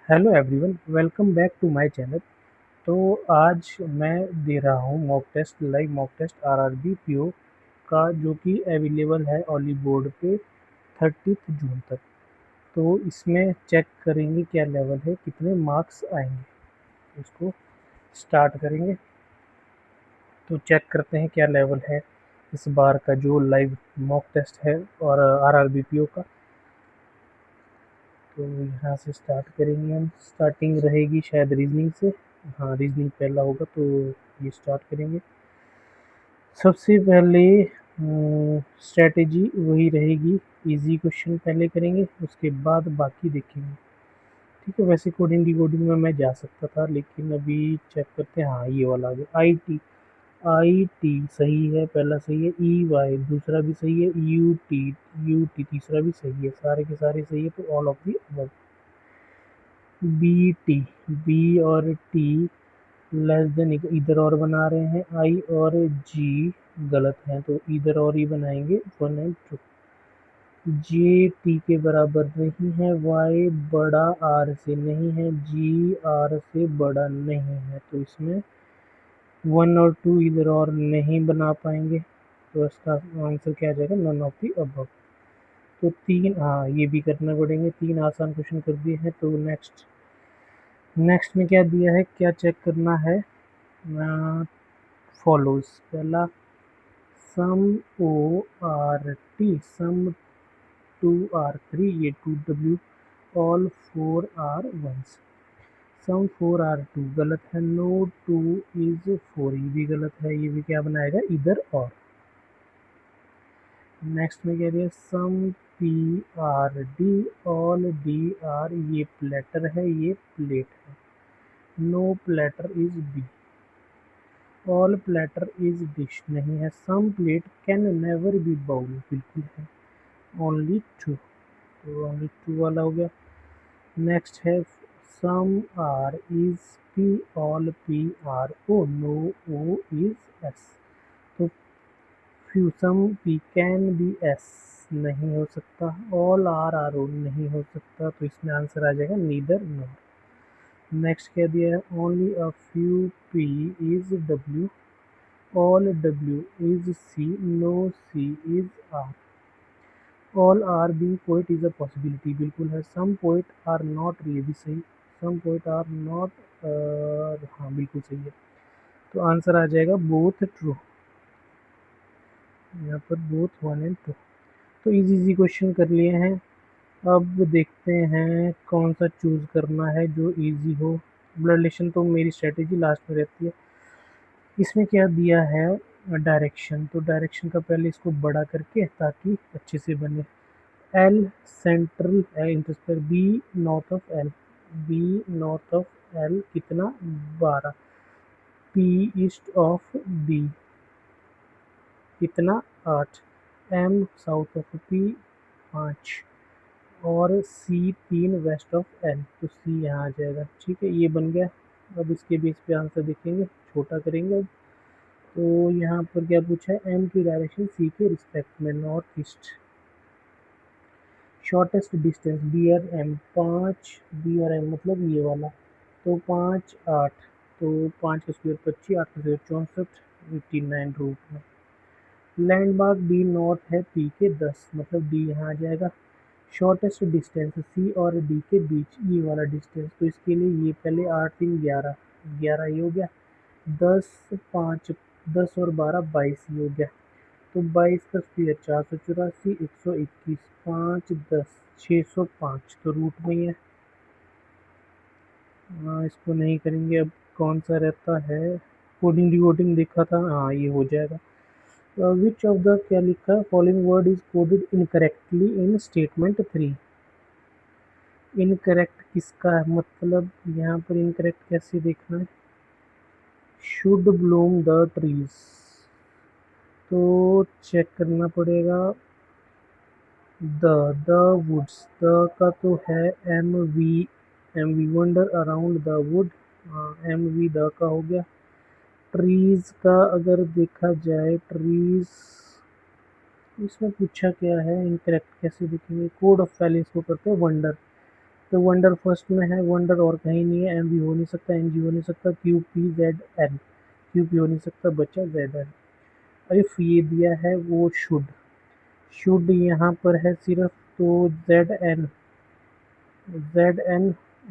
Hello everyone, welcome back to my channel. तो आज मैं दे रहा हूँ mock test, live mock test RRB PO का, जो कि अवेलेबल है ऑली बोर्ड पे 30 जून तक। तो इसमें चेक करेंगे क्या लेवल है, कितने मार्क्स आएंगे। इसको स्टार्ट करेंगे तो चेक करते हैं क्या लेवल है इस बार का जो लाइव मॉक टेस्ट है और आरआरबी पीओ का। तो यहाँ से स्टार्ट करेंगे हम। स्टार्टिंग रहेगी शायद रीजनिंग से। हाँ, रीजनिंग पहला होगा तो ये स्टार्ट करेंगे। सबसे पहले स्ट्रेटेजी वही रहेगी, इजी क्वेश्चन पहले करेंगे, उसके बाद बाकी देखेंगे। ठीक है, वैसे कोडिंग डिकोडिंग में मैं जा सकता था, लेकिन अभी चेक करते हैं। हाँ, ये वाला आ गया। आई टी, आई टी सही है, पहला सही है। ई वाई दूसरा भी सही है। यू टी, यू टी तीसरा भी सही है। सारे के सारे सही है, तो all of the above. B T, B और टी लेस देन इधर और बना रहे हैं। आई और जी गलत हैं, तो इधर और ही बनाएंगे 1 एंड 2। जे टी के बराबर नहीं है। वाई बड़ा आर से नहीं है। जी आर से बड़ा नहीं है, तो इसमें 1 और 2 इधर और नहीं बना पाएंगे। तो इसका आंसर क्या आ जाएगा? None of the above. तो तीन, हाँ ये भी करना पड़ेंगे। तीन आसान क्वेश्चन कर दिए हैं। तो नेक्स्ट, नेक्स्ट में क्या दिया है, क्या चेक करना है? फॉलोज पहला, some O are T, some 2 are 3, ये 2 W, all 4 are 1। Some 4 are 2 गलत है। नो 2 इज 4, ये भी गलत है। ये भी क्या बनाएगा? इधर और। नेक्स्ट में कह रही है some P are D, all D R, ये प्लेटर है, ये प्लेट है। No platter is B, all platter is dish नहीं है। Some plate can never be bowl, बिल्कुल है। ओनली 2, तो ओनली 2 वाला हो गया। नेक्स्ट है some R is P, all P are O, no O is S. तो few, some P can be S नहीं हो सकता। ऑल आर ओ नहीं हो सकता, तो इसमें आंसर आ जाएगा नीदर नॉर। नेक्स्ट क्या दिया है? Only a few P is W, all W is C, no C is R. All R being poet is a possibility, बिल्कुल है। Some poet are not, ये भी सही। Some poet are not, हाँ बिल्कुल सही है। तो आंसर आ जाएगा बोथ ट्रू, यहाँ पर बोथ 1 and 2। तो इजी इजी क्वेश्चन कर लिए हैं। अब देखते हैं कौन सा चूज करना है जो इजी हो। ब्लड रिलेशन तो मेरी स्ट्रेटेजी लास्ट में रहती है। इसमें क्या दिया है? डायरेक्शन, तो डायरेक्शन का पहले इसको बड़ा करके ताकि अच्छे से बने। एल सेंट्रल इंटरस्पेयर, B north of L, B north of L कितना? 12। पी ईस्ट ऑफ बी कितना? 8। एम साउथ ऑफ पी 5, और सी 3 वेस्ट ऑफ एल, तो सी यहाँ आ जाएगा। ठीक है, ये बन गया। अब इसके बेस पे आंसर देखेंगे, छोटा करेंगे अब। तो यहाँ पर क्या पूछा है? एम की डायरेक्शन सी के रिस्पेक्ट में, north east. Shortest distance B और एम 5, बी और एम मतलब ये वाला। तो 5 8, तो 5 का स्क्वायर 25, 8 का स्क्वायर 64, 89 रूट में। लैंडमार्क डी नॉर्थ है पी के 10, मतलब डी यहाँ आ जाएगा। शॉर्टेस्ट डिस्टेंस सी और डी के बीच, ये वाला डिस्टेंस, तो इसके लिए ये पहले 8 3 11, 11 ये हो गया। 10 5, 10 और 12 22 ये हो गया। तो 22 का स्क्वायर 484, 121, 5 10, 605, तो रूट में ही है। इसको नहीं करेंगे। अब कौन सा रहता है? कोडिंग डिकोडिंग देखा था, हाँ ये हो जाएगा। विच ऑफ द, क्या लिखा है? Following word is coded incorrectly in statement 3। Incorrect किसका है? मतलब यहाँ पर इनकरेक्ट कैसे देखना है? शुड ब्लूम द ट्रीज, तो चेक करना पड़ेगा। द वुड्स, द का तो है M V, M V wonder around the wood, M V the का हो गया। ट्रीज का अगर देखा जाए, ट्रीज इसमें पूछा क्या है? इनकरेक्ट कैसे देखेंगे? कोड ऑफ वैल्यूज को करते हैं वंडर, तो वंडर फर्स्ट में है, वंडर और कहीं नहीं है, एम भी हो नहीं सकता, एन जी हो नहीं सकता, Q P Z N, Q P हो नहीं सकता, बच्चा जेड एन। इफ ये दिया है वो शुड यहाँ पर है सिर्फ, तो जेड एन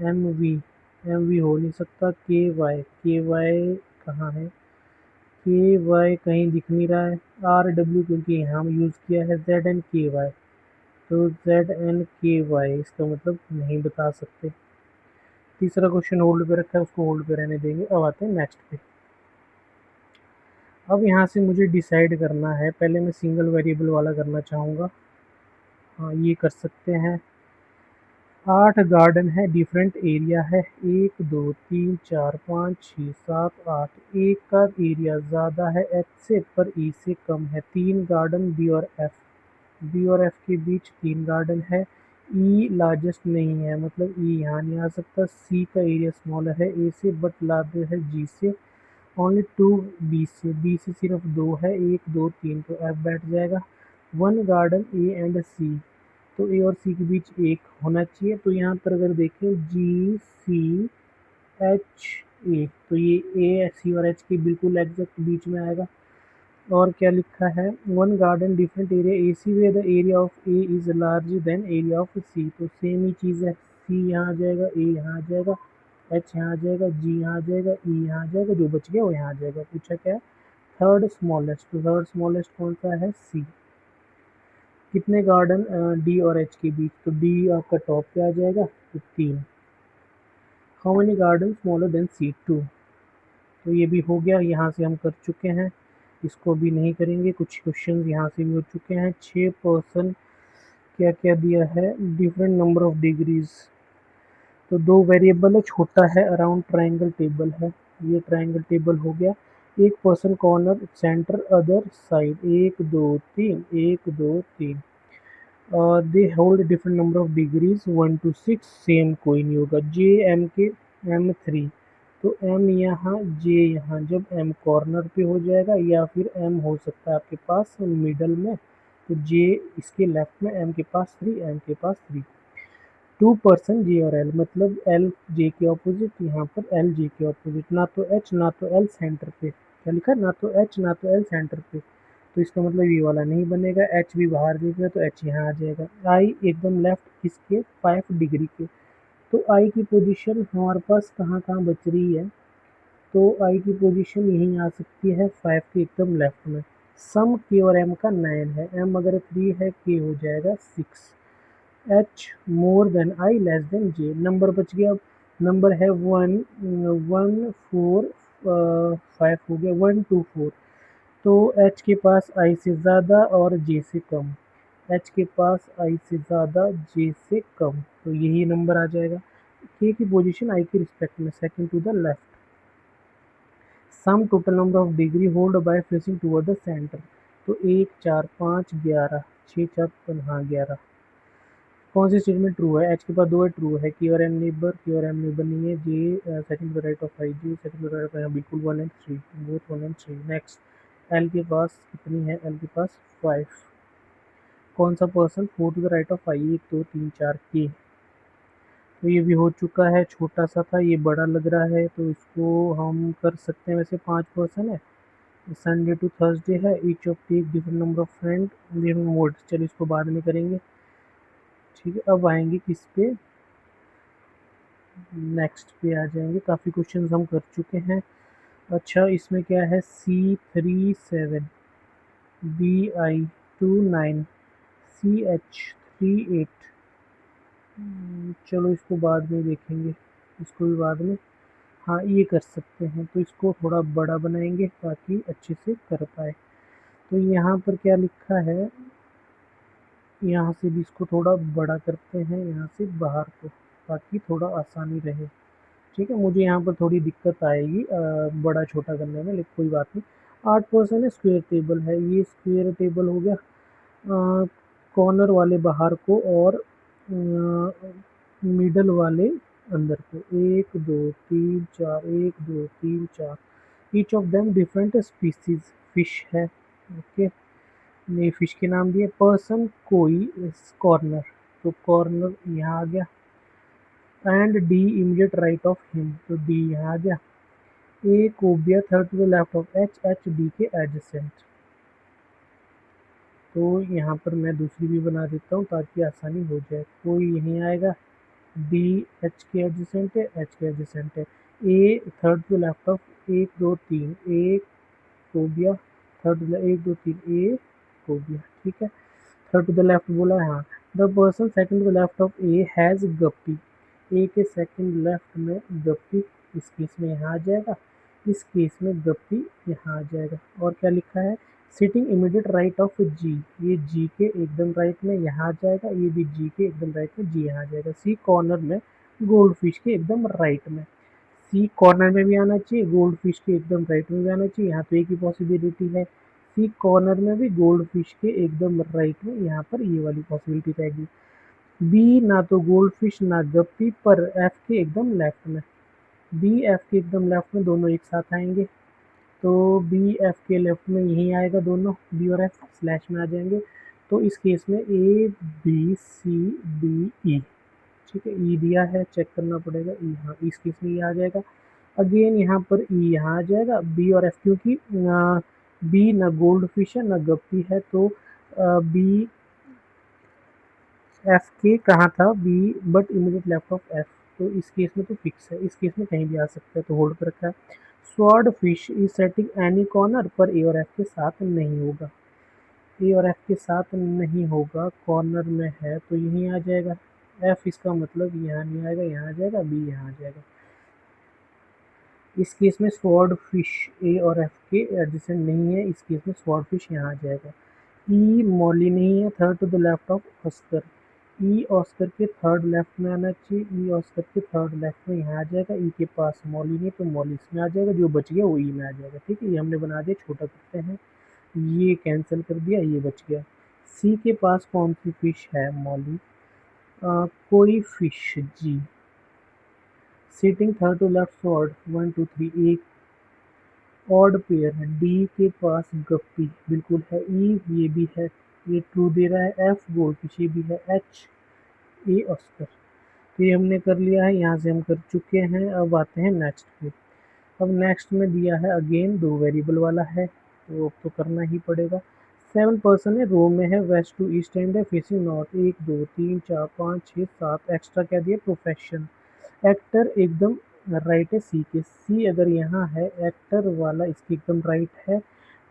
एम वी हो नहीं सकता, के वाई कहाँ है, के वाई कहीं दिख नहीं रहा है, आर डब्ल्यू क्योंकि यहाँ यूज़ किया है, जेड एन के वाई, तो जेड एन के वाई इसका मतलब नहीं बता सकते। तीसरा क्वेश्चन होल्ड पे रखा है, उसको होल्ड पे रहने देंगे। अब आते हैं नेक्स्ट पे। अब यहाँ से मुझे डिसाइड करना है, पहले मैं सिंगल वेरिएबल वाला करना चाहूँगा। हाँ ये कर सकते हैं। 8 गार्डन है, डिफरेंट एरिया है, 1 2 3 4 5 6 7 8। एक का एरिया ज़्यादा है एच से पर ई से कम है। 3 गार्डन बी और एफ के बीच 3 गार्डन है। ई लार्जेस्ट नहीं है, मतलब ई यहाँ नहीं आ सकता। सी का एरिया स्मॉलर है ए से बट लार्जर है जी से। ओनली 2 बी से सिर्फ 2 है, 1 2 3 तो एफ बैठ जाएगा। 1 गार्डन ए एंड सी, तो ए और सी के बीच एक होना चाहिए। तो यहाँ पर अगर देखें जी सी एच ए, तो ये ए सी और एच के बिल्कुल एग्जैक्ट बीच में आएगा। और क्या लिखा है, 1 garden different area A C way the area of A is larger than area of C, तो सेम ही चीज़ है। सी यहाँ आ जाएगा, ए यहाँ आ जाएगा, एच यहाँ आ जाएगा, जी यहाँ आ जाएगा, ई यहाँ आ जाएगा, जो बच गया वो यहाँ आ जाएगा। पूछा क्या है, थर्ड स्मॉलेस्ट, तो थर्ड स्मॉलेस्ट कौन सा है, सी। कितने गार्डन डी और एच के बीच, तो डी आपका टॉप पे आ जाएगा, तो 3। How many garden smaller than C, 2। तो ये भी हो गया, यहाँ से हम कर चुके हैं, इसको भी नहीं करेंगे। कुछ क्वेश्चन यहाँ से भी हो चुके हैं। 6 पर्सन, क्या क्या दिया है, डिफरेंट नंबर ऑफ डिग्रीज, तो 2 वेरिएबल है, छोटा है, अराउंड ट्राइंगल टेबल है, ये ट्राइंगल टेबल हो गया। एक person corner centre other side, 1 2 3 1 2 3। They hold different number of degrees 1 to 6, same कोई नहीं होगा। जे एम के M3, तो एम यहाँ जे यहाँ, जब एम कॉर्नर पे हो जाएगा या फिर एम हो सकता है आपके पास मिडल में, तो जे इसके लेफ्ट में, एम के पास 3, एम के पास 3। 2 पर्सन जे और एल, मतलब एल जे के ऑपोजिट, यहाँ पर एल जे के ऑपोजिट, ना तो एच ना तो एल सेंटर पे, क्या लिखा है, ना तो एच ना तो एल सेंटर पे, तो इसका मतलब ये वाला नहीं बनेगा। एच भी बाहर निकले तो एच यहाँ आ जाएगा। आई एकदम लेफ्ट इसके 5 डिग्री के, तो आई की पोजीशन हमारे पास कहाँ कहाँ बच रही है, तो आई की पोजीशन यहीं आ सकती है 5 के एकदम लेफ्ट में। सम के और एम का 9 है, एम अगर 3 है के हो जाएगा 6। H more than I less than J, number बच गया। अब नंबर है 1 1 4 5 हो गया, 1 2 4, तो एच के पास आई से ज़्यादा और जे से कम, एच के पास आई से ज़्यादा जे से कम, तो यही नंबर आ जाएगा। के की पोजीशन आई के रिस्पेक्ट में second to the left. Sum total number of degree hold by facing toward the centre, तो 1 4 5 11, 6 4 हाँ 11। कौन सी स्टेटमेंट ट्रू है, एच के पास 2 है, ट्रू है। की और एम नेबर नहीं है। J second to the right of I, J second to the right of I, बिल्कुल 1 and 3, both 1 and 3। Next, L के पास कितनी है, एल के पास 5। कौन सा person 4 to the right of I, 1 2 3 4 के, तो ये भी हो चुका है। छोटा सा था, ये बड़ा लग रहा है, तो इसको हम कर सकते हैं। वैसे 5 पर्सन है, संडे टू थर्सडे है, each of take different number of friend living mode, चलो इसको बाद में करेंगे। ठीक है, अब आएंगे किस पे, नेक्स्ट पे आ जाएंगे। काफ़ी क्वेश्चन हम कर चुके हैं। अच्छा, इसमें क्या है, C37, BI29, CH38। चलो इसको बाद में देखेंगे, इसको भी बाद में। हाँ ये कर सकते हैं, तो इसको थोड़ा बड़ा बनाएंगे ताकि अच्छे से कर पाए। तो यहाँ पर क्या लिखा है, यहाँ से भी इसको थोड़ा बड़ा करते हैं, यहाँ से बाहर को, ताकि थोड़ा आसानी रहे। ठीक है, मुझे यहाँ पर थोड़ी दिक्कत आएगी बड़ा छोटा करने में, लेकिन कोई बात नहीं। 8% स्क्वायर टेबल है, ये स्क्वायर टेबल हो गया। कॉर्नर वाले बाहर को और मिडल वाले अंदर को, 1 2 3 4, 1 2 3 4। Each of them different species fish है। ओके, ये फिश के नाम दिए। पर्सन कोई, कॉर्नर, तो कॉर्नर यहाँ आ गया। And D immediate right of him, तो डी यहाँ आ गया। ए कोबिया third to the left of H, H D के एडजेसेंट। तो यहाँ पर मैं दूसरी भी बना देता हूँ ताकि आसानी हो जाए। कोई यहीं आएगा, डी एच के एडजेसेंट है, एच के एडजेसेंट है। ए थर्ड टू लेफ्ट ऑफ एक दो तीन, ए कोबिया थर्ड, एक दो तीन, ए कोबिया, ठीक है। थर्ड टू द लेफ्ट बोला है, हाँ। The person second to the left of A has guppy, A के सेकंड लेफ्ट में गप्पी, इस केस में यहाँ आ जाएगा, इस केस में गप्पी यहाँ आ जाएगा। और क्या लिखा है, सिटिंग इमीडिएट राइट ऑफ जी, ये जी के एकदम राइट में यहाँ आ जाएगा, ये भी जी के एकदम राइट में, जी यहाँ आ जाएगा। सी कॉर्नर में गोल्ड फिश के एकदम राइट में, सी कॉर्नर में भी आना चाहिए, गोल्ड फिश के एकदम राइट में भी आना चाहिए। यहाँ तो एक ही पॉसिबिलिटी है, सी कॉर्नर में भी गोल्ड फिश के एकदम राइट में, यहाँ पर ये वाली पॉसिबिलिटी रहेगी। बी ना तो गोल्ड फिश ना गप्पी, पर एफ के एकदम लेफ्ट में, बी एफ के एकदम लेफ्ट में दोनों एक साथ आएंगे, तो बी एफ के लेफ्ट में यही आएगा, दोनों बी और एफ स्लैश में आ जाएंगे। तो इस केस में A B C D E, ठीक है। ई दिया है, चेक करना पड़ेगा, ई, हाँ इस केस में ये आ जाएगा। अगेन यहाँ पर ई यहाँ आ जाएगा, बी और एफ, क्योंकि बी ना गोल्ड फिश है ना गप्पी है, तो बी एफ के कहाँ था, B but immediate left of F, तो इस केस में तो फिक्स है, इस केस में कहीं भी आ सकता है, तो होल्ड पर रखा है। Sword fish is setting any corner, पर ए और एफ के साथ नहीं होगा, ए और एफ के साथ नहीं होगा, कॉर्नर में है तो यहीं आ जाएगा। एफ इसका मतलब यहाँ नहीं आएगा, यहाँ आ जाएगा, बी यहाँ आ जाएगा। इस केस में स्वॉर्ड फिश ए और एफ के एडजेसेंट नहीं है, इस केस में स्वॉर्ड फिश यहाँ आ जाएगा। ई मॉली नहीं है, third to the left of Oscar, E Oscar के थर्ड लेफ्ट में आना चाहिए, ई ऑस्कर के थर्ड लेफ्ट में यहाँ आ जाएगा। ई के पास मॉली नहीं, तो मॉली इसमें आ जाएगा, जो बच गया वो ई में आ जाएगा, ठीक है। ये हमने बना दिया, छोटा करते हैं, ये कैंसिल कर दिया, ये बच गया। सी के पास कौन सी फिश है, मॉली, कोई fish, G. Sitting third to left sword, one two three, एक ऑड पेयर है। डी के पास गप्पी बिल्कुल है, ई ये भी है, ये ट्रू दे रहा है। एफ गोल्ड फिश ये भी है, एच ए ऑस्कर, तो ये हमने कर लिया है, यहाँ से हम कर चुके हैं। अब आते हैं नेक्स्ट पे। अब नेक्स्ट में दिया है अगेन दो वेरिएबल वाला है, तो अब तो करना ही पड़ेगा। 7 पर्सन है, रो में है, वेस्ट टू ईस्ट एंड है, फेसिंग नॉर्थ, 1 2 3 4 5 6 7, एक्स्ट्रा क्या दिया, प्रोफेशन। एक्टर एकदम राइट है सी के, सी अगर यहाँ है एक्टर वाला इसके एकदम राइट है।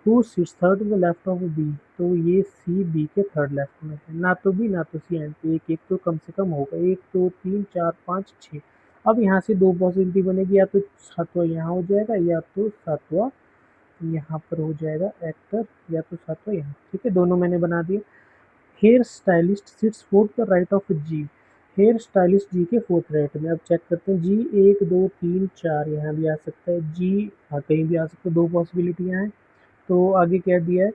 Who sits third to the left of B, तो ये सी बी के थर्ड लेफ्ट में है, ना तो बी ना तो सी एंड पे, एक एक तो कम से कम होगा, 1 2 3 4 5 6। अब यहाँ से दो पॉसिबिलिटी बनेगी, या तो सातवां यहाँ हो जाएगा, या तो सातवां यहाँ पर हो जाएगा एक्टर, या तो सातवां यहाँ, ठीक है। दोनों मैंने बना दिए। Hair stylist sits fourth the right of G, hair stylist G के फोर्थ राइट में। अब चेक करते हैं, जी 1 2 3 4 यहाँ भी आ सकता है, जी हाँ कहीं भी आ सकता है, दो पॉसिबिलिटियाँ हैं। तो आगे क्या दिया है,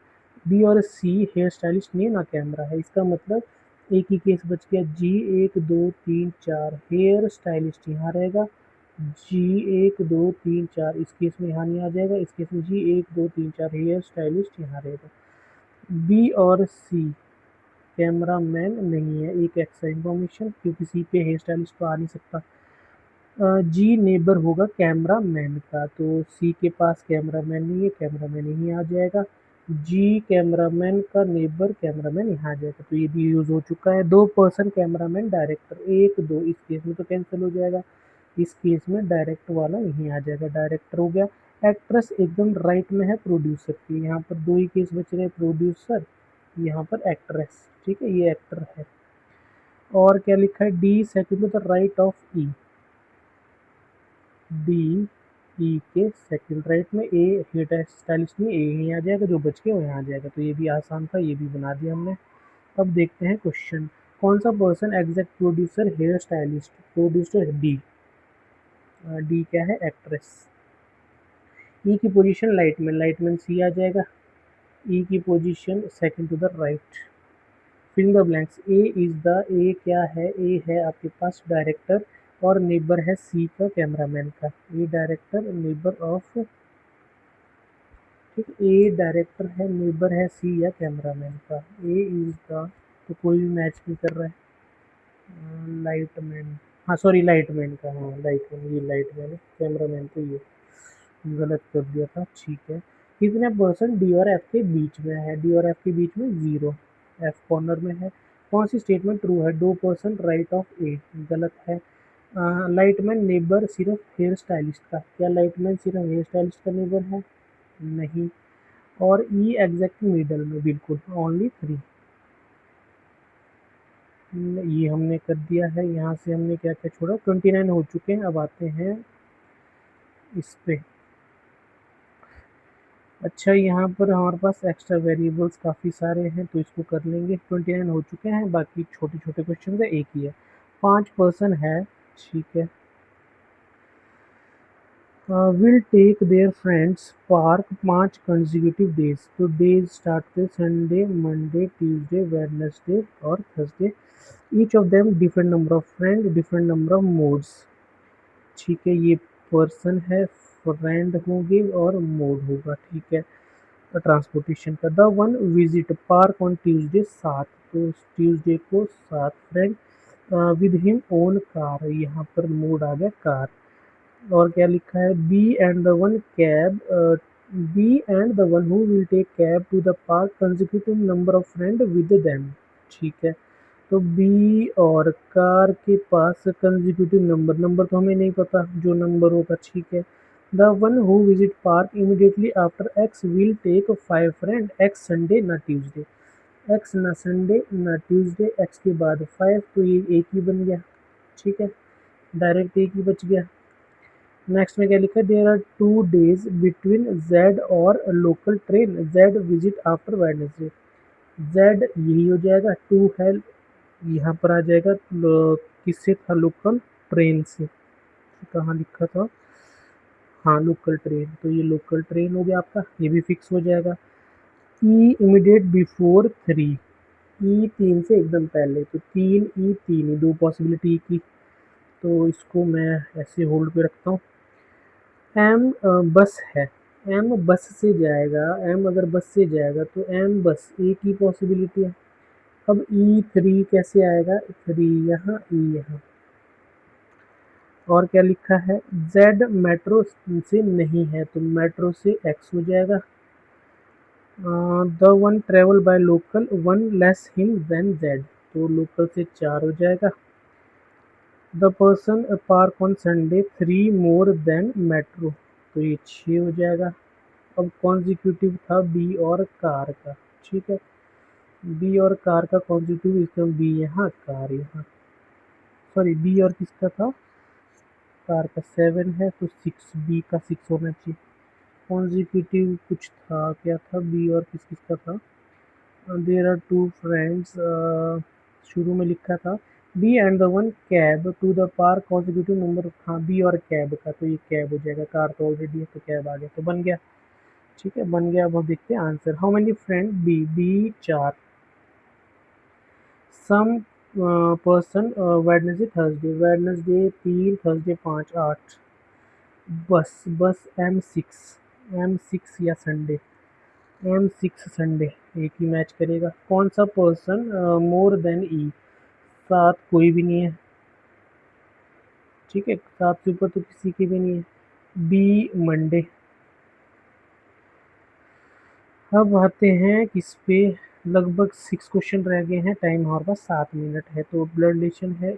बी और सी हेयर स्टाइलिस्ट नहीं ना कैमरा है, इसका मतलब एक ही केस बच गया, जी 1 2 3 4 हेयर स्टाइलिस्ट यहाँ रहेगा, जी 1 2 3 4 इस केस में यहाँ नहीं आ जाएगा, इस केस में जी 1 2 3 4 हेयर स्टाइलिस्ट यहाँ रहेगा। बी और सी कैमरा मैन नहीं है, एक एक्स्ट्रा इन्फॉर्मेशन, क्योंकि सी पे हेयर स्टाइलिस्ट तो आ नहीं सकता। जी नेबर होगा कैमरा मैन का, तो सी के पास कैमरा मैन नहीं है, कैमरा मैन यहीं आ जाएगा। जी कैमरा मैन का नेबर कैमरा मैन यहाँ आ जाएगा, तो ये भी यूज हो चुका है। 2 पर्सन कैमरा मैन डायरेक्टर, 1 2 इस केस में तो कैंसिल हो जाएगा, इस केस में डायरेक्ट वाला यहीं आ जाएगा, डायरेक्टर हो गया। एक्ट्रेस एकदम राइट में है प्रोड्यूसर की, यहाँ पर दो ही केस बच रहे, प्रोड्यूसर यहाँ पर एक्ट्रेस, ठीक है, ये एक्टर है। और क्या लिखा है, D second to the right of E, D E के सेकंड राइट में, ए हेयर स्टाइलिस्ट नहीं, ए यहीं आ जाएगा, जो बच के वो यहाँ आ जाएगा, तो ये भी आसान था, ये भी बना दिया हमने। अब देखते हैं क्वेश्चन, कौन सा person exact producer hair stylist, producer D, D क्या है, एक्ट्रेस। ई की पोजीशन लाइट में सी आ जाएगा, ई की position second to the right. Fill the blanks, A is the, A क्या है, ए है आपके पास डायरेक्टर, और नेबर है सी का कैमरामैन का, ए डायरेक्टर नेबर ऑफ, ठीक, ए डायरेक्टर है नेबर है सी या कैमरामैन का, ए इज द, तो कोई भी मैच नहीं कर रहा है, लाइट मैन, हाँ सॉरी, लाइटमैन का, हाँ लाइटमैन, ये लाइटमैन है, कैमरामैन तो ये गलत कर दिया था। ठीक है, कितने परसेंट डी और एफ के बीच में है? डी और एफ के बीच में जीरो, एफ कॉर्नर में है। कौन सी स्टेटमेंट ट्रू है? 2% राइट ऑफ ए, गलत है। लाइटमैन नेबर सिर्फ हेयर स्टाइलिस्ट का, क्या लाइटमैन सिर्फ हेयर स्टाइलिस्ट का नेबर है? नहीं। और ई एग्जैक्ट मिडल में, बिल्कुल ओनली 3। ये हमने कर दिया है। यहाँ से हमने क्या क्या छोड़ा? 29 हो चुके हैं। अब आते हैं इस पे। अच्छा, यहाँ पर हमारे पास एक्स्ट्रा वेरिएबल्स काफ़ी सारे हैं तो इसको कर लेंगे। 29 हो चुके हैं, बाकी छोटे छोटे क्वेश्चन है, एक ही है। 5 पर्सन है, ठीक है। Will take their friends park 5 consecutive days, तो डेज स्टार्ट थे संडे, मंडे, ट्यूसडे, वेडनेसडे और Thursday. Each of them different number of friend, different number of modes. ठीक है, ये पर्सन है, फ्रेंड होंगे और मोड होगा, ठीक है। ट्रांसपोर्टेशन का, the one visit park on Tuesday, 7, तो ट्यूसडे को 7 friend with him own car, यहाँ पर मोड आ गया कार। और क्या लिखा है? B and the one cab, B and the one who will take cab to the park consecutive number of friend with them, ठीक है। तो बी और कार के पास कंसेक्यूटिव नंबर, नंबर तो हमें नहीं पता, जो नंबर होगा, ठीक है। The one who visit park immediately after X will take 5 friend, X Sunday ना ट्यूसडे, एक्स ना संडे ना ट्यूसडे, एक्स के बाद 5, तो ये एक ही बन गया, ठीक है, डायरेक्ट एक ही बच गया। नेक्स्ट में क्या लिखा है? There are 2 days between Z और local train, Z visit after Wednesday, Z यही हो जाएगा, 2 है, यहाँ पर आ जाएगा किससे था? लोकल ट्रेन से। कहाँ लिखा था? हाँ लोकल ट्रेन, तो ये लोकल ट्रेन हो गया आपका, ये भी फिक्स हो जाएगा। ई इमीडिएट बिफोर 3, ई 3 से एकदम पहले, तो 3 ई 3 दो पॉसिबिलिटी की, तो इसको मैं ऐसे होल्ड पे रखता हूँ। एम बस है, एम बस से जाएगा, एम अगर बस से जाएगा तो एम बस एक ही पॉसिबिलिटी है। अब ई 3 कैसे आएगा? 3 यहाँ, ई यहाँ। और क्या लिखा है? जेड मेट्रो से नहीं है, तो मेट्रो से एक्स हो जाएगा। The one travel by local, one less him than Z, तो लोकल से 4 हो जाएगा। The person park on Sunday 3 more than metro, तो ये 6 हो जाएगा। अब कॉन्जिक्यूटिव था बी और कार का, ठीक है, बी और कार का कॉन्जिक्यूटिव, इसमें बी यहाँ, कार यहाँ, सॉरी बी और किसका था? कार का 7 है, तो 6, बी का 6 होना चाहिए। कॉन्जिक्यूटिव कुछ था, क्या था? बी और किस किसका था? देयर आर 2 फ्रेंड्स, शुरू में लिखा था B and the one cab to the park, consecutive number, हाँ बी और कैब का, तो ये कैब हो जाएगा, कार तो ऑलरेडी है तो कैब आ गया, तो बन गया, ठीक है, बन गया। अब हम देखते हैं answer. How many friend? B, B 4, sum person Wednesday Thursday, Wednesday 3, Thursday 5, 8। बस, बस एम 6, एम 6 या संडे, एम 6 संडे, एक ही मैच करेगा। कौन सा पर्सन मोर देन ई? 7 कोई भी नहीं है, ठीक है, 7 से ऊपर तो किसी की भी नहीं है। Be Monday. अब आते हैं किस पे? लगभग 6 क्वेश्चन रह गए हैं, टाइम हमारे पास 7 मिनट है। तो ब्लड रिलेशन है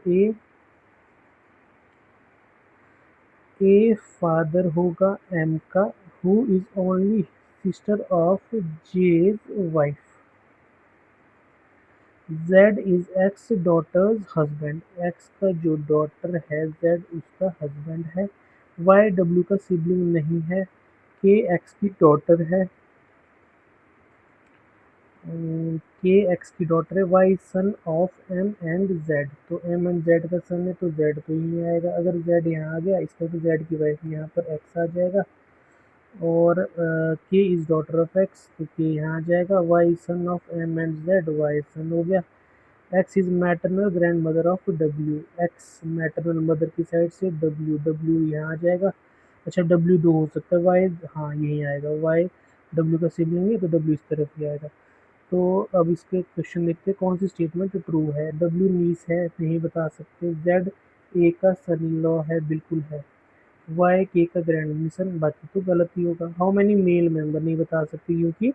ए फादर होगा एम का, who is only sister of Z's wife, Z is X daughter's husband, X का जो डॉटर है जेड उसका हस्बैंड है। वाई डब्ल्यू का सिबलिंग नहीं है, के एक्स की डॉटर है, के एक्स की डॉटर है। Y son of M and Z, तो एम एंड जेड का सन है तो जेड तो ही आएगा। अगर जेड यहाँ आ गया इसका, तो जेड की वाइफ यहाँ पर एक्स आ जाएगा। और के इज डॉटर ऑफ एक्स, तो के यहाँ आ जाएगा। Y son of M and Z, Y son हो गया। X is maternal grand mother of W, X maternal mother की साइड से, डब्ल्यू, डब्ल्यू यहाँ आ जाएगा। अच्छा डब्ल्यू 2 हो सकता है, वाई हाँ यही आएगा, वाई डब्ल्यू का सिबलिंग है तो डब्ल्यू इस तरफ ही आएगा। तो अब इसके क्वेश्चन देखते हैं, कौन सी स्टेटमेंट ट्रू है? डब्ल्यू नीस है, नहीं बता सकते। जेड ए का सन इन लॉ है, बिल्कुल है। वाई के का ग्रैंड मिशन, बाकी तो गलत ही होगा। हाउ मैनी मेल मेंबर नहीं बता सकती क्योंकि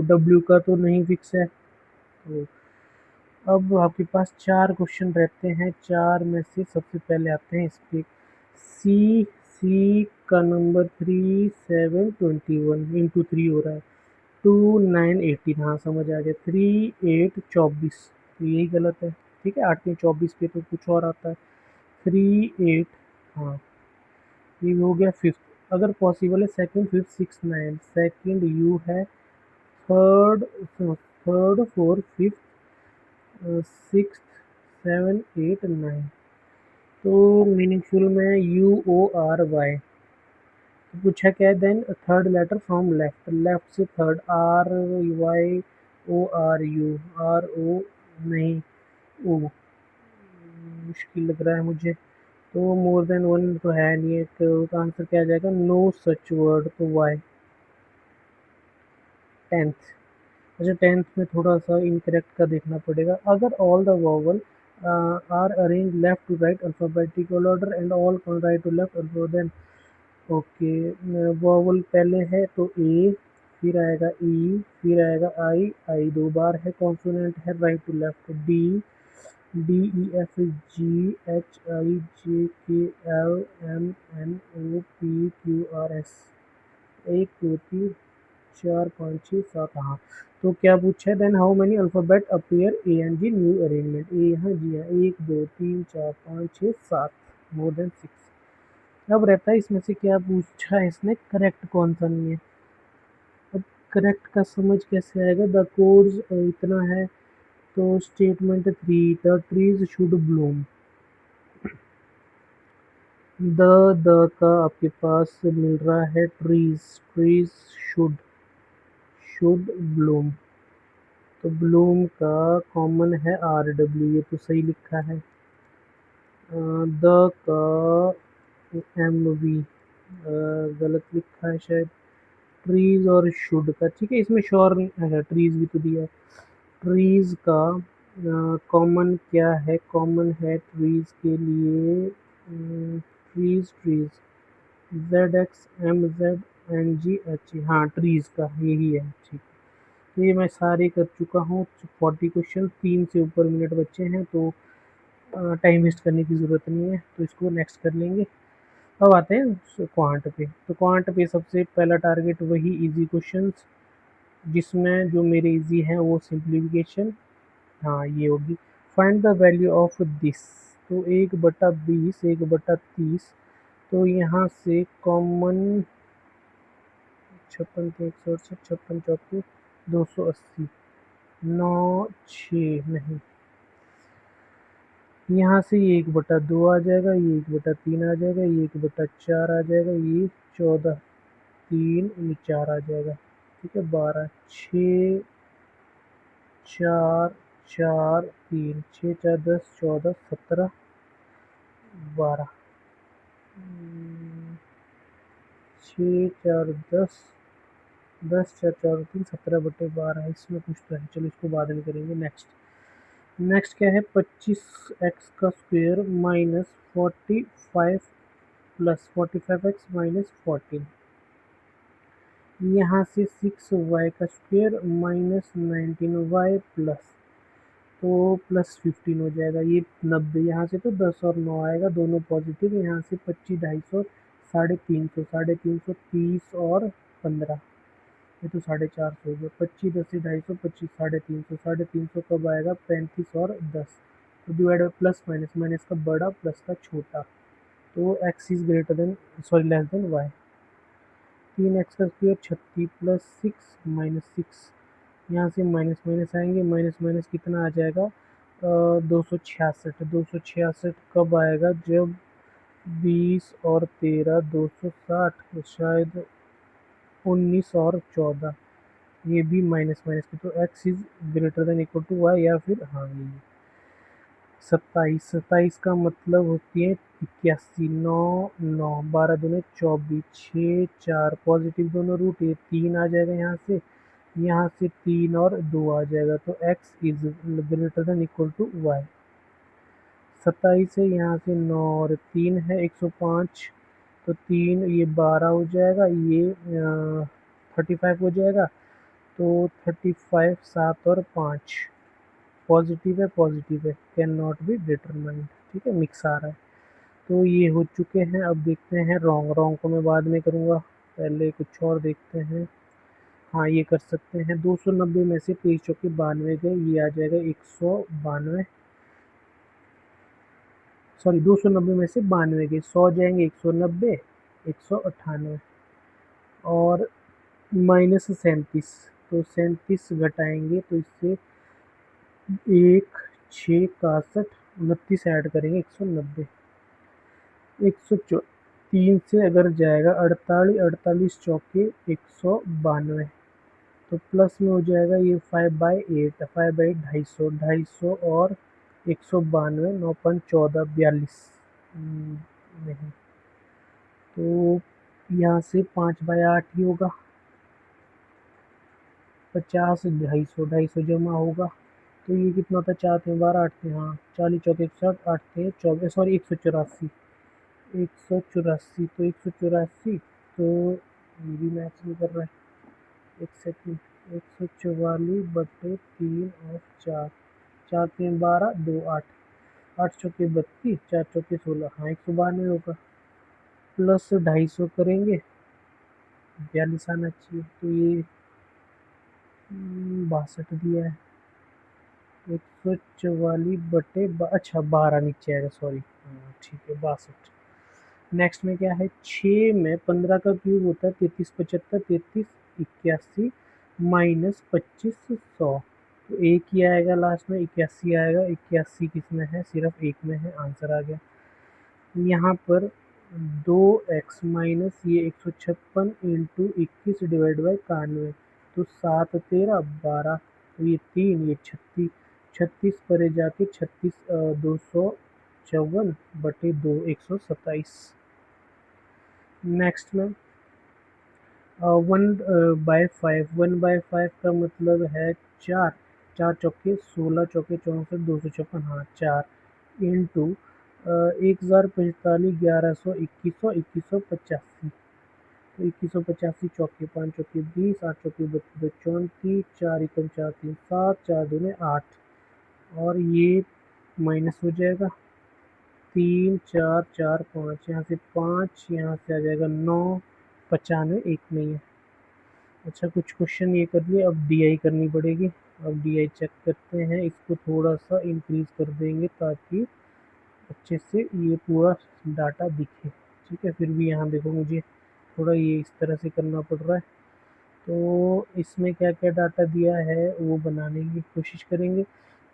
डब्ल्यू का तो नहीं फिक्स है। तो अब आपके पास 4 क्वेश्चन रहते हैं, 4 में से सबसे पहले आते हैं इस पे। सी सी का नंबर 3 7 21 इंटू 3 हो रहा है, 2 9 18, हाँ समझ आ गया। 3 8 24, तो यही गलत है। ठीक है, 8 में 24 पे तो कुछ और आता है। 3 8, हाँ ये हो गया फिफ्थ। अगर पॉसिबल है second fifth six nine, second U है, third third fourth fifth six seven eight nine, तो मीनिंगफुल में यू ओ आर वाई। तो पूछा क्या है, then third letter from left, left से third, R Y O R U, R O नहीं O, मुश्किल लग रहा है मुझे। तो मोर देन वन तो है नहीं है, तो आंसर क्या आ जाएगा, नो सच वर्ड, तो वाई। टेंथ, अच्छा टेंथ में थोड़ा सा इनकरेक्ट का देखना पड़ेगा। अगर all the vowel are arrange left to right alphabetical order and all right to left alpha, then okay vowel पहले है तो ए, फिर आएगा ई, फिर आएगा आई, आई दो बार है, कॉन्सोनेंट है right to left, D, D E F G H I J K L M N O P Q R S, एक दो तीन चार पाँच छः सात, हाँ। तो क्या पूछा है, then how many alphabet appear A N G new arrangement, A यहाँ जी हाँ, एक दो तीन चार पाँच छः सात, मोर देन सिक्स। अब रहता है इसमें से क्या पूछा है इसने, करेक्ट कौन सा नहीं है। अब करेक्ट का समझ कैसे आएगा, द कोर्स इतना है, तो statement three, the trees should bloom, the का आपके पास मिल रहा है trees, trees should, should Bloom, तो ब्लूम का कॉमन है आर डब्ल्यू, ये तो सही लिखा है। द का एम वी गलत लिखा है शायद। ट्रीज और शुड का ठीक है, इसमें श्योर है, ट्रीज भी तो दिया है। ट्रीज का कॉमन क्या है, कॉमन है ट्रीज के लिए trees, trees Z X M Z N G H, हाँ ट्रीज का यही है, ठीक। तो ये मैं सारे कर चुका हूँ 40 क्वेश्चन, 3 से ऊपर मिनट बच्चे हैं, तो टाइम वेस्ट करने की ज़रूरत नहीं है, तो इसको नेक्स्ट कर लेंगे। अब आते हैं क्वांट पे। तो क्वांट पे सबसे पहला टारगेट वही इजी क्वेश्चंस, जिसमें जो मेरे इजी हैं वो सिंप्लीफिकेशन, हाँ ये होगी। Find the value of this, तो 1/20 1/30, तो यहाँ से कॉमन 56 3 168 56 4 280, 9 6 नहीं, यहाँ से ये 1/2 आ जाएगा, ये 1/3 आ जाएगा, ये 1/4 आ जाएगा, ये 14 3, ये 4 आ जाएगा। ठीक है, 12 6 4 4 3 6 4 10 14 17 12, 6 4 10 10 4 4 3 17/12, इसमें कुछ तो है, चलो इसको बाद में करेंगे। नेक्स्ट, नेक्स्ट क्या है, 25x का square minus 45 plus 45x minus 14, यहाँ से 6y का स्क्वायर माइनस 19y प्लस, तो प्लस 15 हो जाएगा, ये 90, यहाँ से तो 10 और 9 आएगा, दोनों पॉजिटिव, यहाँ से 25 250 350, 350 30 और 15, ये तो 450 हो गया, 25 10 से 250 25 350, 350 कब आएगा 35 और 10, तो डिवाइड प्लस माइनस, माइनस का बड़ा प्लस का छोटा, तो x is greater then sorry less than y। 3x का स्क्वायर 36 प्लस 6 माइनस 6, यहाँ से माइनस माइनस आएंगे, माइनस माइनस कितना आ जाएगा 266, 266 कब आएगा जब 20 और 13 260, शायद 19 और 14, ये भी माइनस माइनस की, तो x is greater than equal to y, या फिर हाँ ये 27, 27 का मतलब होती है 81, 9 9 12 दूनी 24, 6 4 पॉजिटिव दोनों रूट, ये 3 आ जाएगा, यहाँ से 3 और 2 आ जाएगा, तो x is greater than equal to y। 27 है, यहाँ से 9 और 3 है 105, तो 3 ये 12 हो जाएगा, ये 35 हो जाएगा। तो 35 7 और 5 पॉजिटिव है कैन नॉट बी डिटरमाइंड। ठीक है, मिक्स आ रहा है। तो ये हो चुके हैं। अब देखते हैं रॉन्ग। रॉन्ग को मैं बाद में करूँगा, पहले कुछ और देखते हैं। हाँ, ये कर सकते हैं। 290 में से 23 चौके 92 गए, ये आ जाएगा 192। सॉरी, 290 में से 92 गए, 100 जाएंगे 190, 198 और माइनस 37। तो 37 घटाएंगे तो इससे 1 6 61 ऐड करेंगे 190। 103 से अगर जाएगा 48, 48 चौके 192, तो प्लस में हो जाएगा ये 5/8, 5/8 250, 250 और 192, 9 5 14 42। नहीं, तो यहाँ से 5/8 ही होगा। 50, 250, 250 जमा होगा, तो ये कितना होता है? 4 3 12 8 3, हाँ 40 चौके 160, 8 3 24, सॉरी 184। 184, तो 184, तो ये भी मैच नहीं कर रहा है। एक सेकेंड। 144/3 और 4, 4 3 12 2 8, 8 चौके 32, 4 चौके 16, हाँ 192 होगा। प्लस 250 करेंगे, 42 आना चाहिए, तो ये 62 दिया है। 144/, अच्छा 12 नीचे आएगा, सॉरी, हाँ ठीक है 62। नेक्स्ट में क्या है? 6 में 15 का क्यूब होता है 33 75 33 81 माइनस 25 100, तो एक ही आएगा लास्ट में, 81 आएगा। 81 किस में है? सिर्फ एक में है, आंसर आ गया। यहाँ पर 2x माइनस ये 156 इंटू 21 डिवाइड बाई 91, तो 7 13 12, तो ये 3 ये 36, 36 परे जाके 36 254/2 127। नेक्स्ट में 1/5, 1/5 का मतलब है 4, 4 चौके 16, चौके 64, 256, हाँ 4 इंटू 1045 1100 2100 2185, तो 2185 चौके 5 चौके 20, 8 चौके 32 34, 4 एकम 4 3 7, 4 दूने 8, और ये माइनस हो जाएगा 3 4 4 5, यहाँ से 5, यहाँ से आ जाएगा 9, 95 एक नहीं है। अच्छा, कुछ क्वेश्चन ये कर लिए, अब डी करनी पड़ेगी। अब डी चेक करते हैं, इसको थोड़ा सा इंक्रीज कर देंगे ताकि अच्छे से ये पूरा डाटा दिखे। ठीक है, फिर भी यहाँ देखो मुझे थोड़ा ये इस तरह से करना पड़ रहा है। तो इसमें क्या क्या डाटा दिया है वो बनाने की कोशिश करेंगे।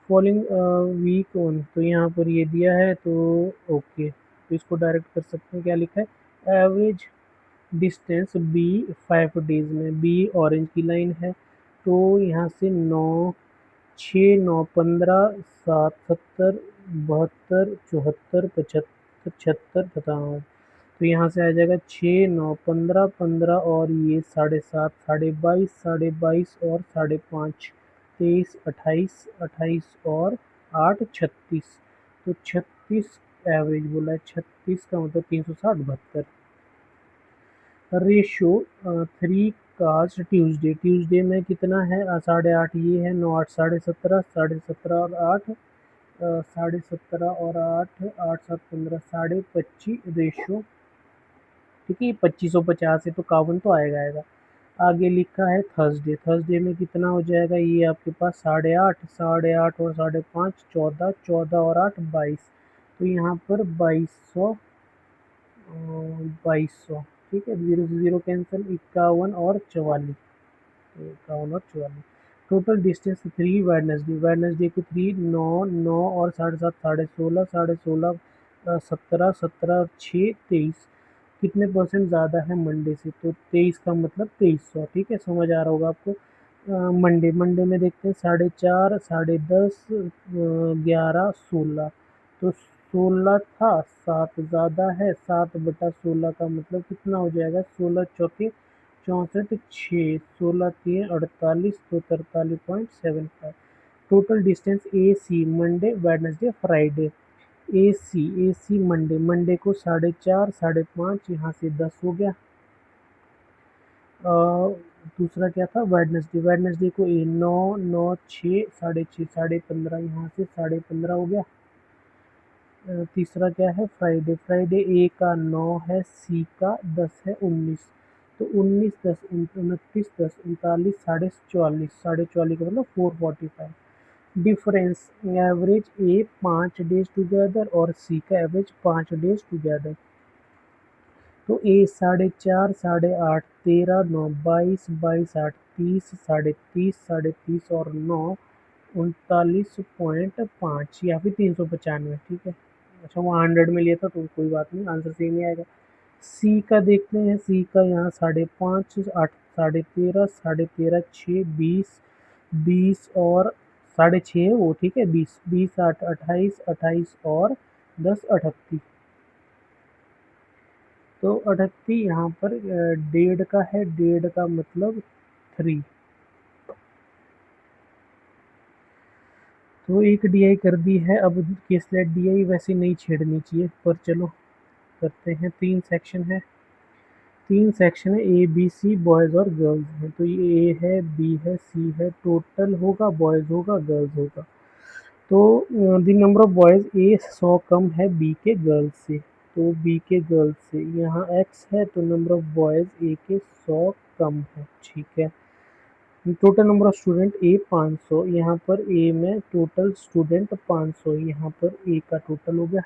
फॉलोइंग वीक ऑन, तो यहाँ पर ये दिया है, तो ओके, तो इसको डायरेक्ट कर सकते हैं। क्या लिखा है? एवरेज डिस्टेंस बी 5 डेज में, बी ऑरेंज की लाइन है, तो यहाँ से 9 6 9 15 7 70 72 74 75 76 57, तो यहाँ से आ जाएगा 6 9 15 15 और ये 7.5 22.5 22.5 और 5.5 23 28 28 और 8 36, तो 36 एवरेज बोला है। 36 का मतलब 360 72। रेशो 3 कास्ट ट्यूसडे, ट्यूसडे में कितना है? 8.5 ये है, 9 8 17.5, 17.5 और 8 17.5 और 8 8 7 15, 25.5 रेशो। ठीक है, ये 2550 है, तो 51 तो आएगा। आगे लिखा है थर्सडे, थर्सडे में कितना हो जाएगा? ये आपके पास 8.5 8.5 और 5.5 14 14 और 8 22, तो यहाँ पर 2200, 2200। ठीक है, 0 से 0 कैंसिल, 51 और 44, तो 51 और 44। टोटल डिस्टेंस 3 वेडनेसडे, वेडनेसडे को 3 9 9 और 7.5 16.5 16 17 17 और 6 23, कितने परसेंट ज़्यादा है मंडे से? तो 23 का मतलब 2300। ठीक है, समझ आ रहा होगा आपको। मंडे, मंडे में देखते हैं 4.5 10.5 11 16, तो 16 था, 7 ज़्यादा है, 7/16 का मतलब कितना हो जाएगा? 16 चौके 64 6, 16 3 48, तो 43.75। टोटल डिस्टेंस ए सी मंडे वेडनेसडे फ्राइडे, ए सी मंडे, मंडे को 4:30, 5:30, यहाँ से 10 हो गया। दूसरा क्या था, वेडनेसडे, वेडनेसडे को ए 9, 9, 6, 6:30, 15:30, यहाँ से 15:30 हो गया। तीसरा क्या है, फ्राइडे, फ्राइडे ए का 9 है, सी का 10 है, 19, तो 19, 10, 29, 10, 39, 44, 44 का मतलब 4:45। डिफरेंस, एवरेज ए 5 डेज टुगेदर और सी का एवरेज 5 डेज टुगेदर। तो ए 4:30, 8:30, 13, 9, 22, 22, 8, 30, 30, 30, और 9, 39.5 या फिर 395, ठीक है। अच्छा, वो 100 में लिया था तो कोई बात नहीं, आंसर सेम ही आएगा। सी का देखते हैं, सी का यहाँ 5:30, 8, 13:30, 13:30, 6, 20, 20 और 6:30 है वो, ठीक है। 20, 20, 8, 28, 28 और 10, 38। तो 38 यहाँ पर डेढ़ का है, डेढ़ का मतलब 3। तो एक डीआई कर दी है, अब केसलेट डीआई वैसे नहीं छेड़नी चाहिए, पर चलो करते हैं। 3 सेक्शन है, 3 सेक्शन है, ए बी सी, बॉयज़ और गर्ल्स हैं। तो ये ए है, बी है, सी है, टोटल होगा, बॉयज़ होगा, गर्ल्स होगा। तो द नंबर ऑफ बॉयज़ ए 100 कम है बी के गर्ल्स से, तो बी के गर्ल्स से यहाँ एक्स है, तो नंबर ऑफ बॉयज़ ए के 100 कम है, ठीक है। टोटल नंबर ऑफ स्टूडेंट ए 500, यहाँ पर ए में टोटल स्टूडेंट 500, यहाँ पर ए का टोटल हो गया,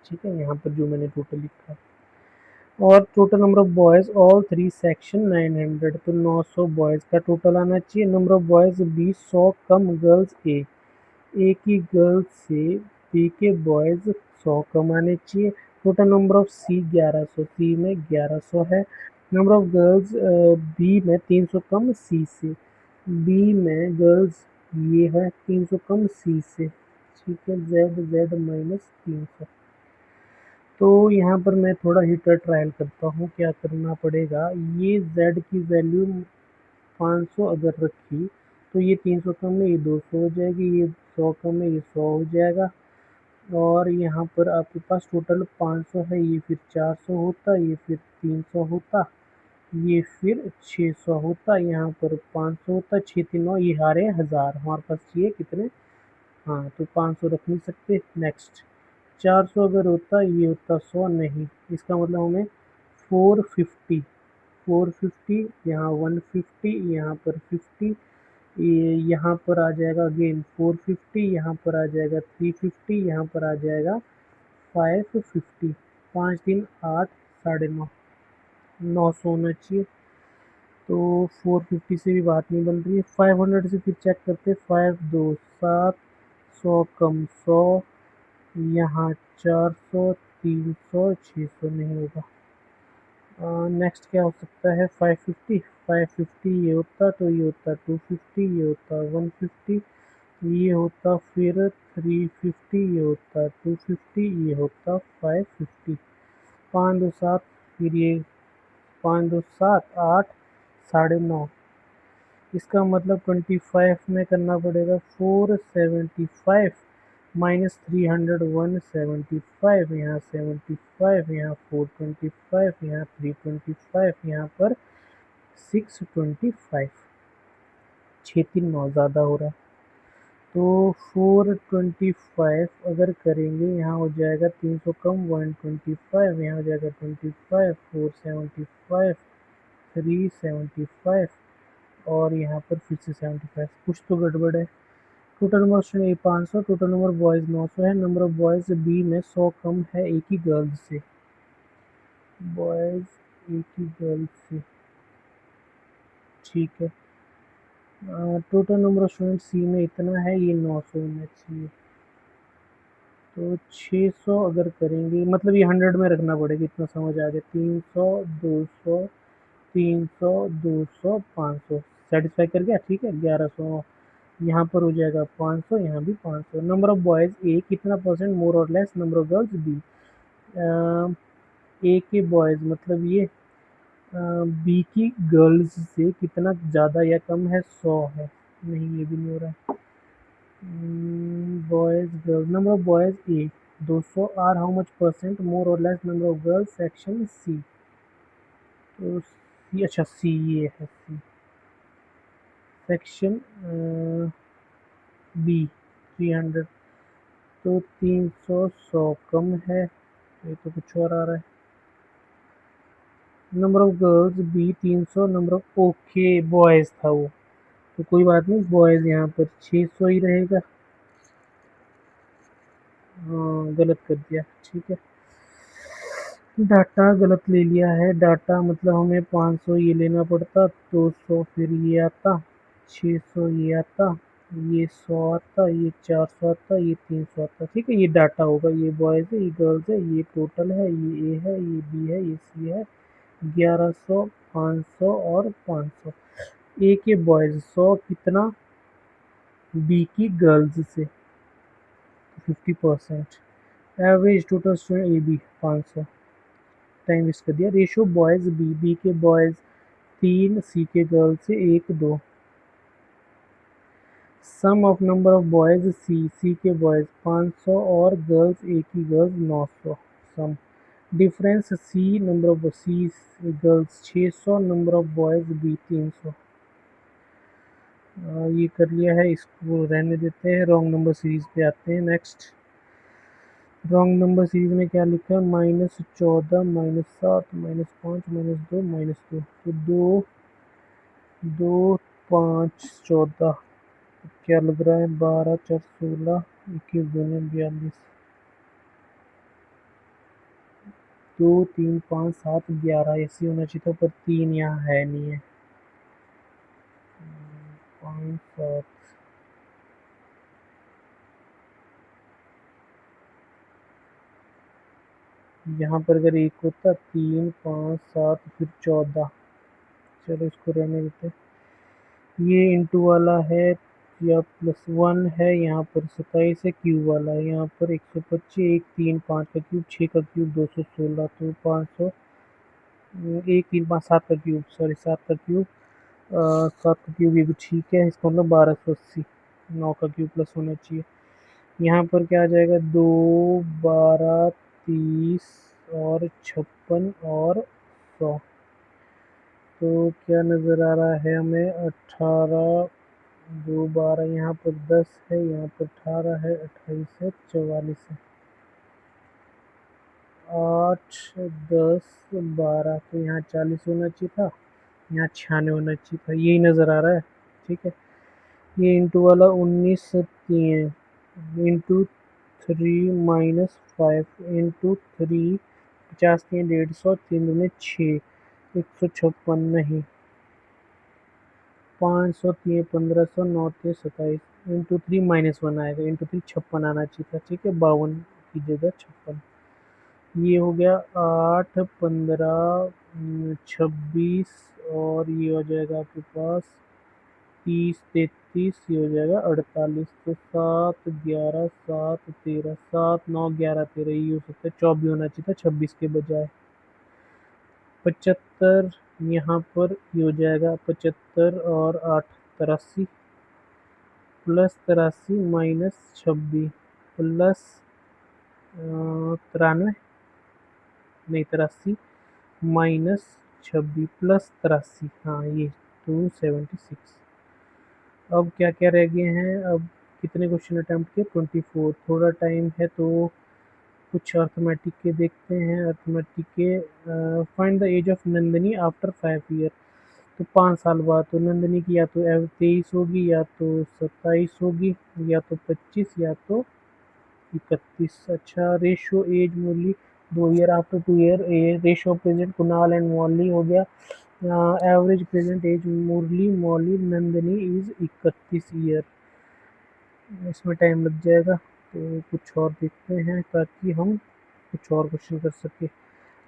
ठीक है, यहाँ पर जो मैंने टोटल लिखा। और total number of boys all 3 section 900, तो 900 बॉयज़ का टोटल आना चाहिए। नंबर ऑफ बॉयज़ बी 100 कम गर्ल्स ए की गर्ल्स से बी के बॉयज़ 100 कम आने चाहिए। टोटल नंबर ऑफ सी 1100, सी में 1100 है। नंबर ऑफ गर्ल्स बी में 300 कम सी से, बी में गर्ल्स ये है 300 कम सी से, ठीक है। Z, Z minus 300। तो यहाँ पर मैं थोड़ा हीटर ट्रायल करता हूँ, क्या करना पड़ेगा। ये z की वैल्यू 500 अगर रखी, तो ये 300 कम में ये 200 हो जाएगी, ये 100 कम में ये 100 हो जाएगा। और यहाँ पर आपके पास टोटल 500 है, ये फिर 400 होता, ये फिर 300 होता, ये फिर 600 होता, यहाँ पर 500 होता, 6 3 9, ये हारे 1000, हमारे पास चाहिए कितने, हाँ, तो 500 रख नहीं सकते। नेक्स्ट 400 अगर होता, ये होता 100 नहीं, इसका मतलब हमें 450, 450, यहाँ 150, यहाँ पर 50, ये यहाँ पर आ जाएगा अगेन 450, यहाँ पर आ जाएगा 350, यहाँ पर आ जाएगा 550, 5 3 8, 950, 900 होना चाहिए। तो 450 से भी बात नहीं बन रही है। 500 से फिर चेक करते, 5 2 7, 100 कम 100, यहाँ 400, 300, 600 नहीं होगा। नेक्स्ट क्या हो सकता है, 550, 550 ये होता, तो ये होता 250, ये होता 150, ये होता फिर 350, ये होता 250, ये होता 550, 5 2 7, फिर ये 5 2 7 8, 9.5, इसका मतलब 25 में करना पड़ेगा 475 माइनस 300, 175, यहाँ 75, यहाँ 425, यहाँ 325, यहाँ पर 625, 639 ज़्यादा हो रहा है। तो 425 अगर करेंगे, यहाँ हो जाएगा 300 कम 125, यहाँ हो जाएगा 25, 475, 375, और यहाँ पर फिर से 75, कुछ तो गड़बड़ है। Total number of student A 500, total number boys 900 है। नंबर ऑफ बॉयज़ बी में 100 कम है ए की गर्ल्स से, बॉयज़ ए की गर्ल्स से, ठीक है। टोटल नंबर ऑफ स्टूडेंट सी में इतना है, ये 900 होना चाहिए। तो 600 अगर करेंगे, मतलब ये 100 में रखना पड़ेगा, इतना समझ आ गया। 300, 200, 300, 200, 500 सेटिस्फाई कर गया, ठीक है। 1100 यहाँ पर हो जाएगा, 500, यहाँ भी 500। नंबर ऑफ बॉयज़ ए कितना परसेंट मोर और less number of girls B, A के बॉयज़ मतलब ये बी की गर्ल्स से कितना ज़्यादा या कम है, 100 है, नहीं ये भी नहीं हो रहा है। Boys girls, number of boys A 200 are how much percent more और less number of girls, section C. तो सी, अच्छा सी ये है सी। सेक्शन बी 300, तो 300 100 कम है, ये तो कुछ और आ रहा है। Number of girls B 300, number of okay boys था वो, तो कोई बात नहीं, बॉयज यहाँ पर 600 ही रहेगा। हाँ गलत कर दिया, ठीक है। डाटा गलत ले लिया है, डाटा मतलब हमें 500 ये लेना पड़ता, 200 फिर ये आता, 600 ये आता, ये 100 आता, ये 400 आता, ये 300 आता, ठीक है। ये डाटा होगा, ये बॉयज है, ये गर्ल्स है, ये टोटल है, ये ए है, ये बी है, ये सी है। 1100, 500 और 500। ए के बॉयज 100 कितना, बी की गर्ल्स से 50%। Average total student A B 500, time waste कर दिया। रेशो बॉयज बी, बी के बॉयज 3, सी के गर्ल्स से 1 2। Sum of number of boys C, C के बॉयज 500 और गर्ल्स ए की girls 900। Sum difference C, number of C girls 600, number of boys B 300। ये कर लिया है, इसको रहने देते हैं। रॉन्ग नंबर सीरीज पे आते हैं। नेक्स्ट रॉन्ग नंबर सीरीज में क्या लिखा है, -14, -7, -5, -2, -2। तो 2 2 5 14, क्या लग रहा है, 12 4 16, 21 दूनी 42, 2 3 5 7 11 ऐसे होना चाहिए था, पर 3 यहाँ है नहीं है। 5 7, यहाँ पर अगर 1 होता, 3 5 7 फिर 14। चलो इसको रहने देते हैं। ये इंटू वाला है या +1 है, यहाँ पर 27 है, क्यूब वाला है, यहाँ पर 125, 1 3 5 का क्यूब, 6 का क्यूब 216, तो 500, 1 3 5 7 का क्यूब, सॉरी 7 का क्यूब, 7 का क्यूब ये भी ठीक है, इसका मतलब 1280। 9 का क्यूब प्लस होना चाहिए। यहाँ पर क्या आ जाएगा, 2 12 30 और 56 और 100। तो क्या नज़र आ रहा है हमें, 18, 2 12, यहाँ पर 10 है, यहाँ पर 18 है, 28 है, 44 है, 8 10 12, तो यहाँ 40 होना चाहिए था, यहाँ 96 होना चाहिए था, यही नज़र आ रहा है, ठीक है। ये इंटू वाला 19 इंटू 3 - 5 इंटू 3, 50 3 150, 3 दूनी 6, 156 नहीं, 500 3 1500, 9 3 27, इंटू 3 - 1 आएगा, इंटू 3 56 आना चाहिए था, ठीक है। 52 की जगह 56। ये हो गया 8 15 26, और ये हो जाएगा आपके पास 30 33, ये हो जाएगा 48, तो 7 11 7 13, 7 9 11 13, ये हो सकता है 24 होना चाहिए था 26 के बजाय। 75, यहाँ पर ये हो जाएगा 75 और 8 83, प्लस 83 -26 प्लस 93, नहीं 83 -26 प्लस 83, हाँ ये 276। अब क्या क्या रह गए हैं, अब कितने क्वेश्चन अटेम्प्ट किए, 24। थोड़ा टाइम है तो कुछ अर्थमेटिक के देखते हैं। अर्थमेटिक के find the age of Nandini after 5 year, तो 5 साल बाद, तो नंदिनी की या तो 23 होगी, या तो 27 होगी, या तो 25, या तो 31। अच्छा, ratio age Murali 2 year after 2 year, ratio present Kunal and Mauli हो गया। Average present age Murali Mauli Nandini is 31 year. इसमें टाइम लग जाएगा, तो कुछ और देखते हैं ताकि हम कुछ और क्वेश्चन कर सके।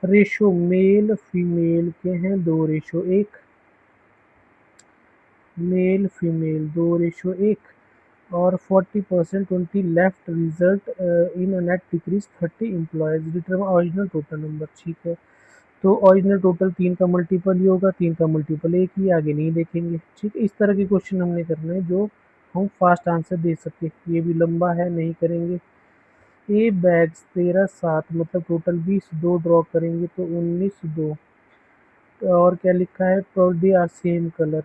रेशो मेल फीमेल के हैं 2:1, मेल फीमेल 2:1, और 40% 20 left result in net decrease 30 employees, determine original total number, ठीक है। तो ओरिजिनल टोटल 3 का मल्टीपल ही होगा, 3 का मल्टीपल 1 ही, आगे नहीं देखेंगे, ठीक है। इस तरह के क्वेश्चन हमने करने हैं जो हम फास्ट आंसर दे सके। ये भी लंबा है, नहीं करेंगे। ए बैग्स 13 7 मतलब टोटल 20, दो ड्रॉ करेंगे तो 19 2। और क्या लिखा है, प्रोडी आर सेम कलर,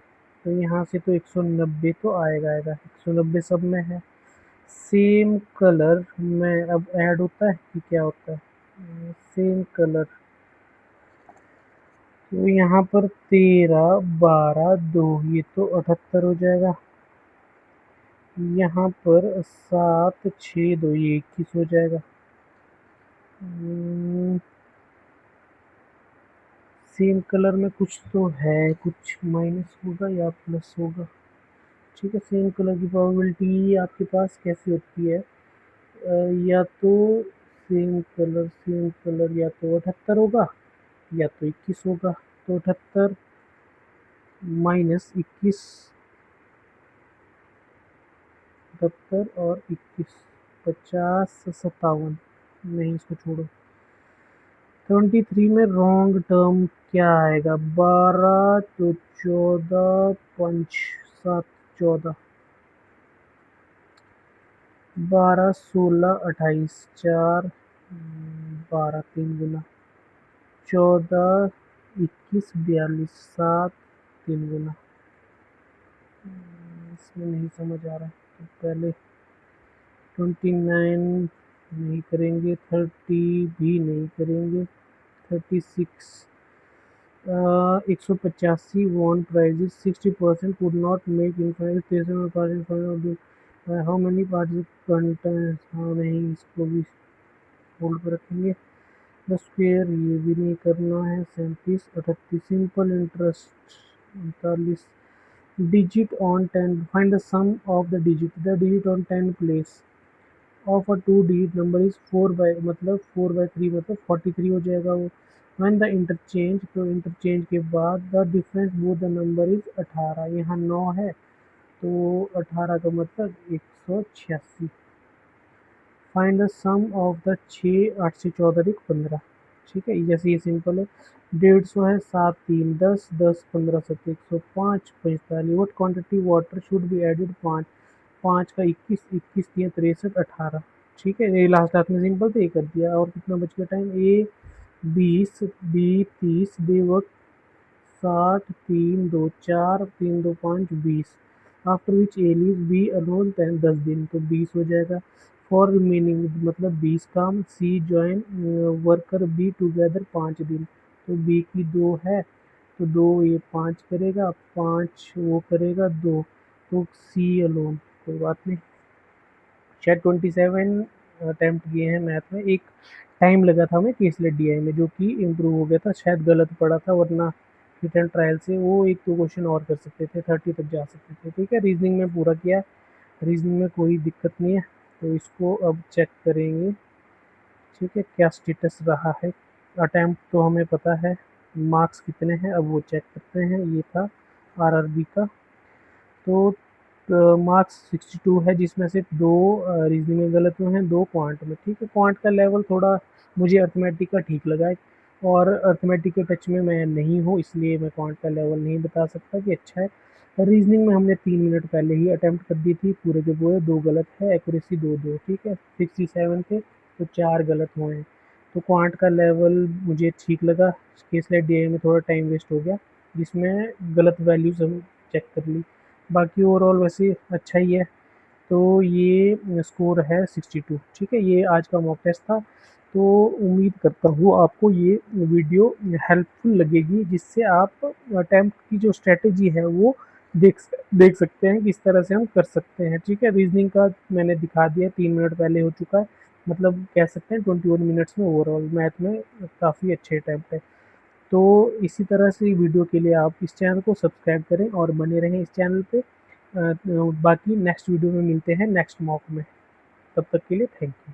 तो यहाँ से तो 190 तो आएगा 190 सब में है। सेम कलर में अब ऐड होता है कि क्या होता है, सेम कलर, तो यहाँ पर 13 12 2, ये तो 78 हो जाएगा। यहाँ पर 7 6 2, ये 21 हो जाएगा। सेम कलर में कुछ तो है, कुछ माइनस होगा या प्लस होगा। ठीक है, सेम कलर की प्रोबेबिलिटी आपके पास कैसी होती है, या तो सेम कलर या तो 78 होगा या तो 21 होगा। तो 78 माइनस 21, 78 और 21, 50 57, नहीं इसको छोड़ो। 23 में रॉन्ग टर्म क्या आएगा, 12 तो 14 5 7 14, 12 16 28 4 12 3 गुना, 14 21 42 7 3 गुना। इसमें नहीं समझ आ रहा है, तो पहले 29 नहीं करेंगे, 30 भी नहीं करेंगे, 36 185 won prizes, 60% could not make infinite how many participants, हाँ नहीं, इसको भी होल्ड पर रखेंगे। द स्क्वेयर ये भी नहीं करना है, 37 38 simple interest 39, digit on 10, find the sum of the digit on 10 place of a two digit number is 4 by मतलब 4/3 मतलब 43 हो जाएगा वो। व्हेन द इंटरचेंज, तो इंटरचेंज के बाद the difference both the number is 18, यहाँ 9 है तो 18 का मतलब 186। Find the sum of the 6 8 से 14 एक 15। ठीक है, जैसे ये सिंपल है। 150 है, 7 3 10 10 15 7 105 45, what quantity water should be added 5, 5 का 21 21 3 63 18। ठीक है, ये लास्ट में सिंपल तो ये कर दिया। और कितना बच गया time, A 20 B 30 D work 60 3 2 4 3 2 5 20, after which A leave B alone 10 दिन, तो 20 हो जाएगा। फॉर रिमेनिंग मतलब 20 काम, C join worker be together 5 दिन, तो बी की 2 है तो 2 ये 5 करेगा, 5 वो करेगा 2, तो सी अलोन, कोई बात नहीं। शायद 27 अटैम्प्ट किए हैं मैथ में, एक टाइम लगा था हमें केसलेट डीआई में जो कि इम्प्रूव हो गया था, शायद गलत पड़ा था, वरना हिट एंड ट्रायल से वो एक दो क्वेश्चन और कर सकते थे, 30 तक जा सकते थे। ठीक है, रीजनिंग में पूरा किया, रीजनिंग में कोई दिक्कत नहीं है, तो इसको अब चेक करेंगे। ठीक है, क्या स्टेटस रहा है, अटैम्प्ट तो हमें पता है, मार्क्स कितने हैं अब वो चेक करते हैं। ये था आरआरबी का, तो मार्क्स 62 है, जिसमें से 2 रीजनिंग में गलत हुए हैं, 2 क्वांट में। ठीक है, क्वांट का लेवल थोड़ा मुझे अर्थमेटिक का ठीक लगा है, और अर्थमेटिक के टच में मैं नहीं हूँ, इसलिए मैं क्वांट का लेवल नहीं बता सकता कि अच्छा है। रीजनिंग में हमने 3 मिनट पहले ही अटैम्प्ट कर दी थी, पूरे के पूरे 2 गलत है, एक्यूरेसी 2 2। ठीक है, 67 थे तो 4 गलत हुए हैं, तो क्वांट का लेवल मुझे ठीक लगा। केसलेट डीआई में थोड़ा टाइम वेस्ट हो गया, जिसमें गलत वैल्यूज हम चेक कर ली, बाकी ओवरऑल वैसे अच्छा ही है। तो ये स्कोर है 62। ठीक है, ये आज का मॉक टेस्ट था, तो उम्मीद करता हूँ आपको ये वीडियो हेल्पफुल लगेगी, जिससे आप अटैम्प्ट की जो स्ट्रेटजी है वो देख सकते हैं किस तरह से हम कर सकते हैं। ठीक है, रीजनिंग का मैंने दिखा दिया, 3 मिनट पहले हो चुका है, मतलब कह सकते हैं 21 मिनट्स में ओवरऑल मैथ में काफ़ी अच्छे अटैम्प्ट है। तो इसी तरह से वीडियो के लिए आप इस चैनल को सब्सक्राइब करें और बने रहें इस चैनल पे। बाकी नेक्स्ट वीडियो में मिलते हैं नेक्स्ट मॉक में, तब तक के लिए थैंक यू।